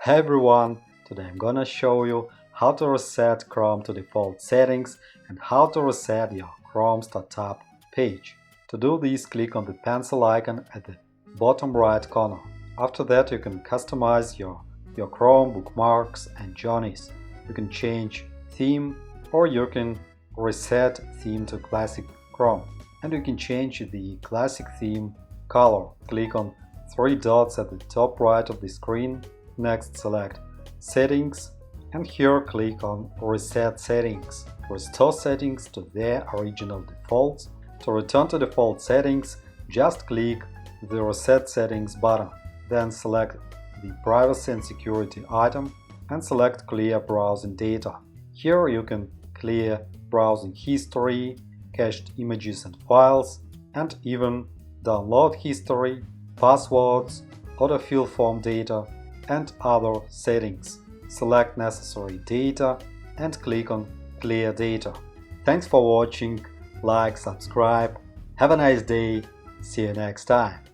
Hey everyone, today I'm gonna show you how to reset Chrome to default settings and how to reset your Chrome startup page. To do this, click on the pencil icon at the bottom right corner. After that, you can customize your Chrome bookmarks and journeys. You can change theme or you can reset theme to classic Chrome. And you can change the classic theme color. Click on three dots at the top right of the screen. Next, select Settings and here click on Reset Settings. Restore settings to their original defaults. To return to default settings, just click the Reset Settings button. Then select the Privacy and Security item and select Clear Browsing Data. Here you can clear browsing history, cached images and files, and even download history, passwords, autofill form data, and other settings. Select necessary data and click on Clear Data. Thanks for watching, like, subscribe, have a nice day, see you next time.